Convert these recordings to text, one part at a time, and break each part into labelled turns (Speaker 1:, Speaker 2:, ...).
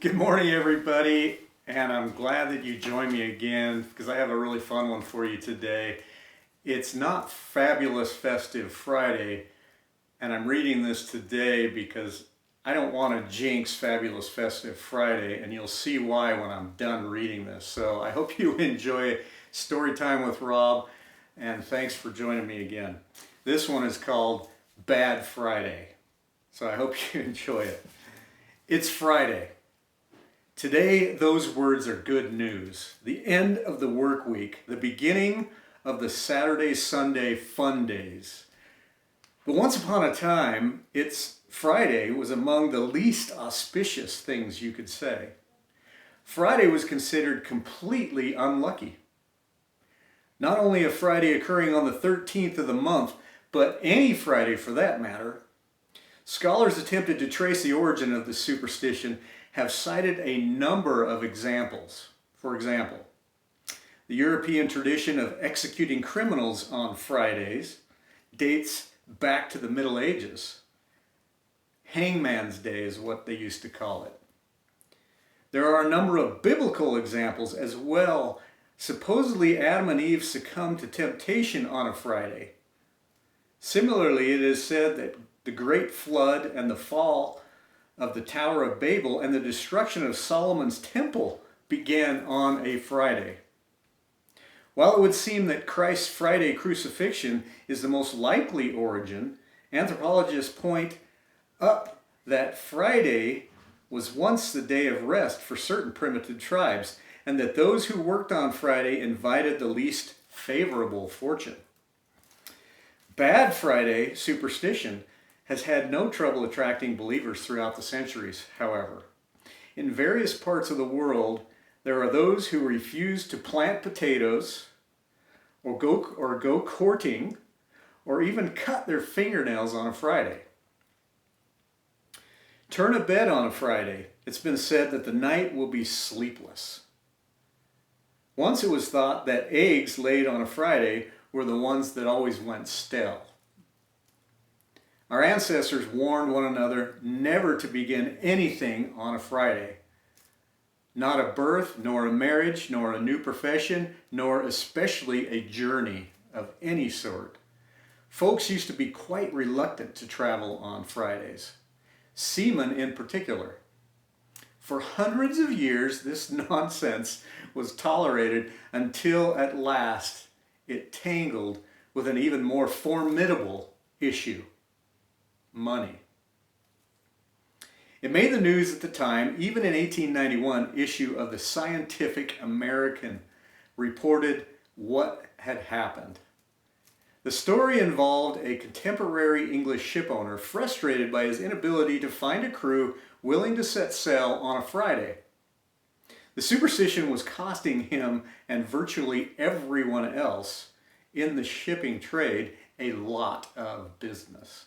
Speaker 1: Good morning, everybody, and I'm glad that you joined me again because I have a really fun one for you today. It's not Fabulous Festive Friday, and I'm reading this today because I don't want to jinx Fabulous Festive Friday, and you'll see why when I'm done reading this. So I hope you enjoy Storytime with Rob, and thanks for joining me again. This one is called Bad Friday, so I hope you enjoy it. It's Friday. Today, those words are good news. The end of the work week, the beginning of the Saturday-Sunday fun days. But once upon a time, Friday was among the least auspicious things you could say. Friday was considered completely unlucky. Not only a Friday occurring on the 13th of the month, but any Friday for that matter. Scholars attempted to trace the origin of the superstition have cited a number of examples. For example, the European tradition of executing criminals on Fridays dates back to the Middle Ages. Hangman's Day is what they used to call it. There are a number of biblical examples as well. Supposedly, Adam and Eve succumbed to temptation on a Friday. Similarly, it is said that the Great Flood and the fall of the Tower of Babel and the destruction of Solomon's temple began on a Friday. While it would seem that Christ's Friday crucifixion is the most likely origin, anthropologists point up that Friday was once the day of rest for certain primitive tribes, and that those who worked on Friday invited the least favorable fortune. Bad Friday superstition has had no trouble attracting believers throughout the centuries, however. In various parts of the world, there are those who refuse to plant potatoes or go courting or even cut their fingernails on a Friday. Turn a bed on a Friday. It's been said that the night will be sleepless. Once it was thought that eggs laid on a Friday were the ones that always went stale. Our ancestors warned one another never to begin anything on a Friday. Not a birth, nor a marriage, nor a new profession, nor especially a journey of any sort. Folks used to be quite reluctant to travel on Fridays. Seamen in particular. For hundreds of years, this nonsense was tolerated until at last it tangled with an even more formidable issue. Money. It made the news at the time. Even in 1891 issue of the Scientific American reported what had happened. The story involved a contemporary English shipowner frustrated by his inability to find a crew willing to set sail on a Friday. The superstition was costing him and virtually everyone else in the shipping trade a lot of business.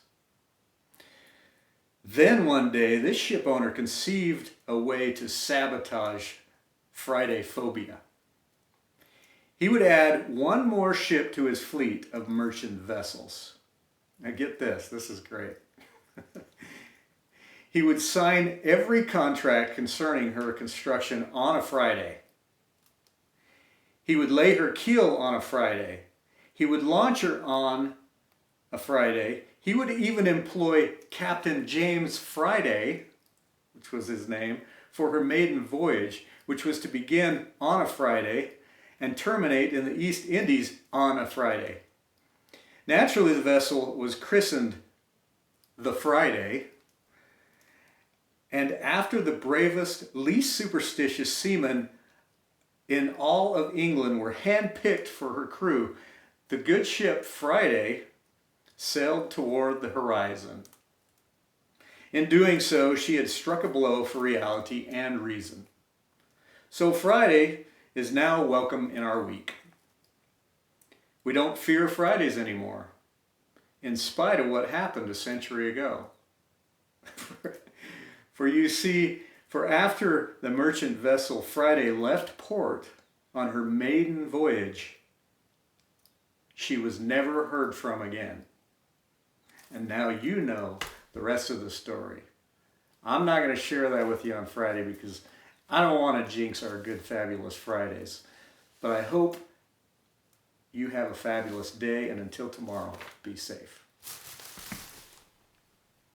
Speaker 1: Then one day, this ship owner conceived a way to sabotage Friday phobia. He would add one more ship to his fleet of merchant vessels. Now get this is great. He would sign every contract concerning her construction on a Friday. He would lay her keel on a Friday. He would launch her on a Friday. He would even employ Captain James Friday, which was his name, for her maiden voyage, which was to begin on a Friday and terminate in the East Indies on a Friday. Naturally, the vessel was christened the Friday, and after the bravest, least superstitious seamen in all of England were handpicked for her crew, the good ship Friday sailed toward the horizon. In doing so, she had struck a blow for reality and reason. So Friday is now welcome in our week. We don't fear Fridays anymore, in spite of what happened a century ago. For you see, for after the merchant vessel Friday left port on her maiden voyage, she was never heard from again. And now you know the rest of the story. I'm not going to share that with you on Friday because I don't want to jinx our good, fabulous Fridays. But I hope you have a fabulous day, and until tomorrow, be safe.